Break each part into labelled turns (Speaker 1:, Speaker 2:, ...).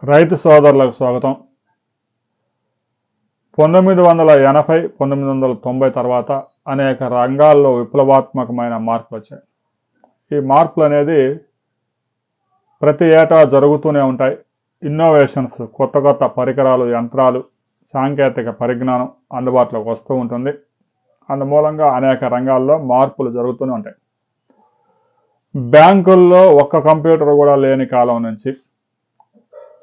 Speaker 1: రైతు సోదరులకు స్వాగతం. 1980, 1990 తర్వాత అనేక రంగాల్లో విప్లవాత్మకమైన మార్పులు వచ్చాయి. ఈ మార్పులు అనేది ప్రతి ఏటా జరుగుతూనే ఉంటాయి. ఇన్నోవేషన్స్, కొత్త కొత్త పరికరాలు, యంత్రాలు, సాంకేతిక పరిజ్ఞానం అందుబాటులోకి వస్తూ ఉంటుంది. అందుమూలంగా అనేక రంగాల్లో మార్పులు జరుగుతూనే ఉంటాయి. బ్యాంకుల్లో ఒక్క కంప్యూటర్ కూడా లేని కాలం నుంచి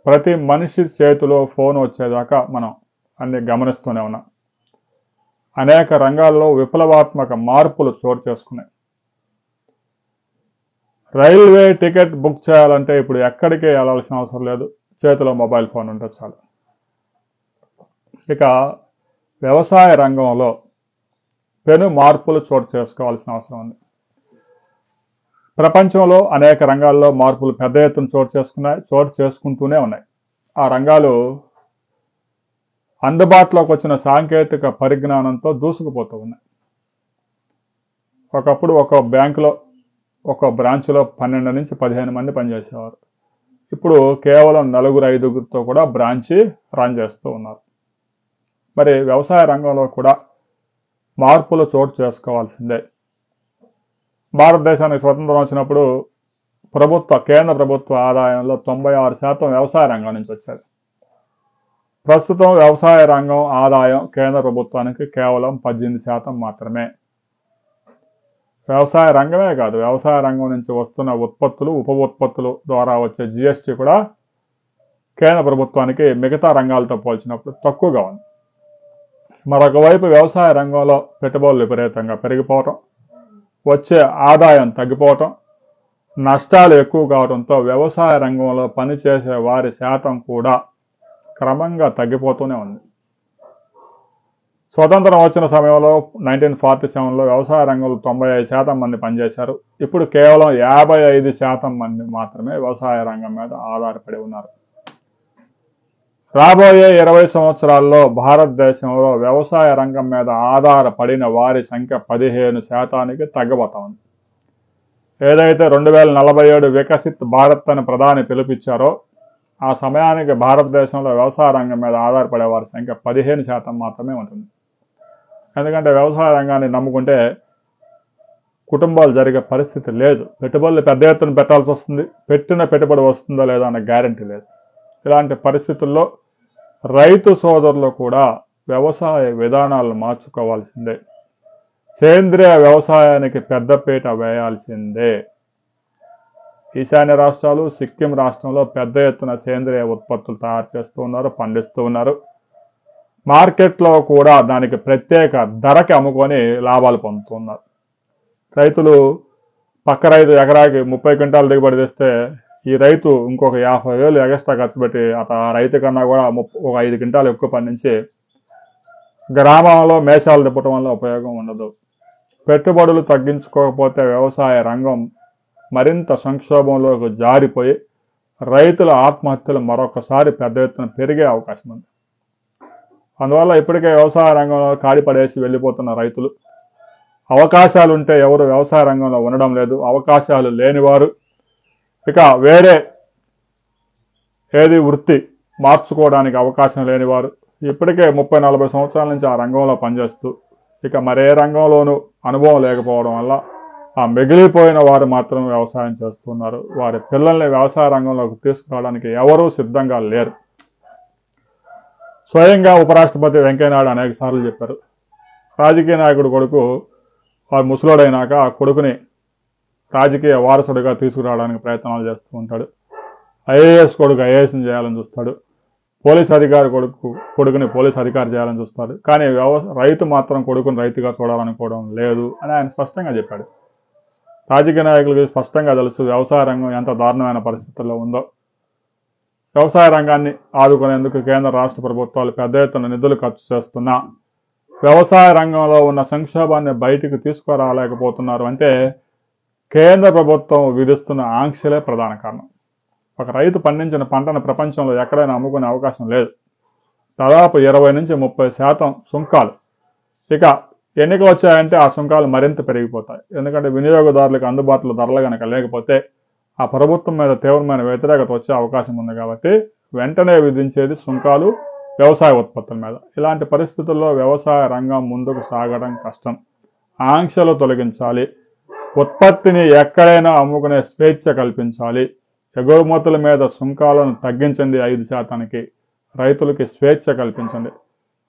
Speaker 1: ప్రతి మనిషి చేతిలో ఫోన్ వచ్చేదాకా మనం అన్ని గమనిస్తూనే ఉన్నాం. అనేక రంగాల్లో విప్లవాత్మక మార్పులు చోటు చేసుకున్నాయి. రైల్వే టికెట్ బుక్ చేయాలంటే ఇప్పుడు ఎక్కడికి వెళ్ళాల్సిన అవసరం లేదు, చేతిలో మొబైల్ ఫోన్ ఉంటే చాలు. ఇక వ్యవసాయ రంగంలో పెను మార్పులు చోటు చేసుకోవాల్సిన అవసరం ఉంది. ప్రపంచంలో అనేక రంగాల్లో మార్పులు పెద్ద ఎత్తున చోటు చేసుకుంటూనే ఉన్నాయి. ఆ రంగాలు అందుబాటులోకి వచ్చిన సాంకేతిక పరిజ్ఞానంతో దూసుకుపోతూ ఉన్నాయి. ఒకప్పుడు ఒక బ్యాంకులో, ఒక బ్రాంచ్లో 12 నుంచి 15 మంది పనిచేసేవారు. ఇప్పుడు కేవలం 4-5తో కూడా బ్రాంచి రన్ చేస్తూ ఉన్నారు. మరి వ్యవసాయ రంగంలో కూడా మార్పులు చోటు చేసుకోవాల్సిందే. భారతదేశానికి స్వతంత్రం వచ్చినప్పుడు కేంద్ర ప్రభుత్వ ఆదాయంలో 96% వ్యవసాయ రంగం నుంచి వచ్చేది. ప్రస్తుతం వ్యవసాయ రంగం ఆదాయం కేంద్ర ప్రభుత్వానికి కేవలం 18% మాత్రమే. వ్యవసాయ రంగమే కాదు, వ్యవసాయ రంగం నుంచి వస్తున్న ఉత్పత్తులు, ఉప ఉత్పత్తులు ద్వారా వచ్చే జిఎస్టీ కూడా కేంద్ర ప్రభుత్వానికి మిగతా రంగాలతో పోల్చినప్పుడు తక్కువగా ఉంది. మరొక వైపు వ్యవసాయ రంగంలో పెట్టుబడులు విపరీతంగా పెరిగిపోవటం, వచ్చే ఆదాయం తగ్గిపోవటం, నష్టాలు ఎక్కువ కావడంతో వ్యవసాయ రంగంలో పనిచేసే వారి శాతం కూడా క్రమంగా తగ్గిపోతూనే ఉంది. స్వతంత్రం వచ్చిన సమయంలో 1947లో వ్యవసాయ రంగంలో 95% మంది పనిచేశారు. ఇప్పుడు కేవలం 55% మంది మాత్రమే వ్యవసాయ రంగం మీద ఆధారపడి ఉన్నారు. రాబోయే 20 సంవత్సరాల్లో భారతదేశంలో వ్యవసాయ రంగం మీద ఆధారపడిన వారి సంఖ్య 15% తగ్గబోతా ఉంది. ఏదైతే 2047 వికసిత్ భారత్ అని ప్రధాని పిలుపిచ్చారో ఆ సమయానికి భారతదేశంలో వ్యవసాయ రంగం మీద ఆధారపడే వారి సంఖ్య 15% మాత్రమే ఉంటుంది. ఎందుకంటే వ్యవసాయ రంగాన్ని నమ్ముకుంటే కుటుంబాలు జరిగే పరిస్థితి లేదు. పెట్టుబడులు పెద్ద ఎత్తున పెట్టాల్సి వస్తుంది. పెట్టిన పెట్టుబడి వస్తుందో లేదో అన్న గ్యారంటీ లేదు. ఇలాంటి పరిస్థితుల్లో రైతు సోదరులు కూడా వ్యవసాయ విధానాలను మార్చుకోవాల్సిందే. సేంద్రియ వ్యవసాయానికి పెద్దపీట వేయాల్సిందే. ఈశాన్య రాష్ట్రాలు, సిక్కిం రాష్ట్రంలో పెద్ద ఎత్తున సేంద్రియ ఉత్పత్తులు తయారు చేస్తూ ఉన్నారు, పండిస్తూ ఉన్నారు. మార్కెట్లో కూడా దానికి ప్రత్యేక ధరకి అమ్ముకొని లాభాలు పొందుతున్నారు. రైతులు పక్క రైతు ఎకరాకి 30 క్వింటాలు దిగుబడి తెస్తే ఈ రైతు ఇంకొక 50,000 ఎక్స్ట్రా ఖర్చు పెట్టి ఆ రైతు కన్నా కూడా ఒక 5 క్వింటాలు ఎక్కువ పండించి గ్రామంలో మేషాలు తిప్పటం వల్ల ఉపయోగం ఉండదు. పెట్టుబడులు తగ్గించుకోకపోతే వ్యవసాయ రంగం మరింత సంక్షోభంలోకి జారిపోయి రైతుల ఆత్మహత్యలు మరొకసారి పెద్ద ఎత్తున పెరిగే అవకాశం ఉంది. అందువల్ల ఇప్పటికే వ్యవసాయ రంగంలో కాడిపడేసి వెళ్ళిపోతున్న రైతులు, అవకాశాలు ఉంటే ఎవరు వ్యవసాయ రంగంలో ఉండడం లేదు. అవకాశాలు లేనివారు ఇక వేరే ఏది వృత్తి మార్చుకోవడానికి అవకాశం లేనివారు ఇప్పటికే 30-40 సంవత్సరాల నుంచి ఆ రంగంలో పనిచేస్తూ ఇక మరే రంగంలోనూ అనుభవం లేకపోవడం వల్ల ఆ మిగిలిపోయిన వారు మాత్రం వ్యవసాయం చేస్తున్నారు. వారి పిల్లల్ని వ్యవసాయ రంగంలోకి తీసుకురావడానికి ఎవరూ సిద్ధంగా లేరు. స్వయంగా ఉపరాష్ట్రపతి వెంకయ్యనాయుడు అనేక సార్లు చెప్పారు, రాజకీయ నాయకుడు కొడుకు వారు ముసలోడైనాక ఆ కొడుకుని రాజకీయ వారసుడిగా తీసుకురావడానికి ప్రయత్నాలు చేస్తూ ఉంటాడు. ఐఏఎస్ కొడుకు ఐఏఎస్ని చేయాలని చూస్తాడు. పోలీస్ అధికారి కొడుకుని పోలీస్ అధికారి చేయాలని చూస్తాడు. కానీ రైతు మాత్రం కొడుకుని రైతుగా చూడాలనుకోవడం లేదు అని ఆయన స్పష్టంగా చెప్పాడు. రాజకీయ నాయకులకు స్పష్టంగా తెలుసు వ్యవసాయ రంగం ఎంత దారుణమైన పరిస్థితుల్లో ఉందో. వ్యవసాయ రంగాన్ని ఆదుకునేందుకు కేంద్ర రాష్ట్ర ప్రభుత్వాలు పెద్ద ఎత్తున నిధులు ఖర్చు చేస్తున్నా వ్యవసాయ రంగంలో ఉన్న సంక్షోభాన్ని బయటికి తీసుకురాలేకపోతున్నారు. అంటే కేంద్ర ప్రభుత్వం విధిస్తున్న ఆంక్షలే ప్రధాన కారణం. ఒక రైతు పండించిన పంటను ప్రపంచంలో ఎక్కడైనా అమ్ముకునే అవకాశం లేదు. దాదాపు 20 నుంచి 30% సుంకాలు. ఇక ఎన్నికలు వచ్చాయంటే ఆ సుంకాలు మరింత పెరిగిపోతాయి. ఎందుకంటే వినియోగదారులకు అందుబాటులో ధరలు కనుక లేకపోతే ఆ ప్రభుత్వం మీద తీవ్రమైన వ్యతిరేకత వచ్చే అవకాశం ఉంది. కాబట్టి వెంటనే విధించేది సుంకాలు వ్యవసాయ ఉత్పత్తుల మీద. ఇలాంటి పరిస్థితుల్లో వ్యవసాయ రంగం ముందుకు సాగడం కష్టం. ఆంక్షలు తొలగించాలి, ఉత్పత్తిని ఎక్కడైనా అమ్ముకునే స్వేచ్ఛ కల్పించాలి, ఎగుమతుల మీద సుంకాలను తగ్గించండి 5%, రైతులకి స్వేచ్ఛ కల్పించండి.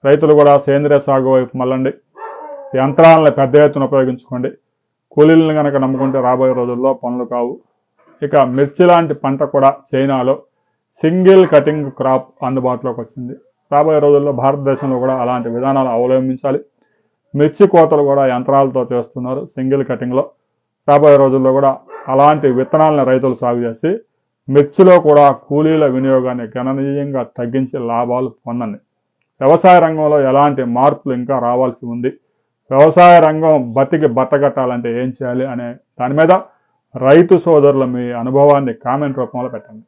Speaker 1: రైతులు కూడా సేంద్రియ సాగు వైపు మళ్ళండి, యంత్రాలను పెద్ద ఎత్తున ఉపయోగించుకోండి. కూలీలను కనుక నమ్ముకుంటే రాబోయే రోజుల్లో పనులు కావు. ఇక మిర్చి లాంటి పంట కూడా చైనాలో సింగిల్ కటింగ్ క్రాప్ అందుబాటులోకి వచ్చింది. రాబోయే రోజుల్లో భారతదేశంలో కూడా అలాంటి విధానాలు అవలంబించాలి. మిర్చి కోతలు కూడా యంత్రాలతో చేస్తున్నారు సింగిల్ కటింగ్లో. రాబోయే రోజుల్లో కూడా అలాంటి విత్తనాలను రైతులు సాగు చేసి మిర్చిలో కూడా కూలీల వినియోగాన్ని గణనీయంగా తగ్గించి లాభాలు పొందండి. వ్యవసాయ రంగంలో ఎలాంటి మార్పులు ఇంకా రావాల్సి ఉంది, వ్యవసాయ రంగం బట్టగట్టాలంటే ఏం చేయాలి అనే దాని మీద రైతు సోదరులు మీ అనుభవాన్ని కామెంట్ రూపంలో పెట్టండి.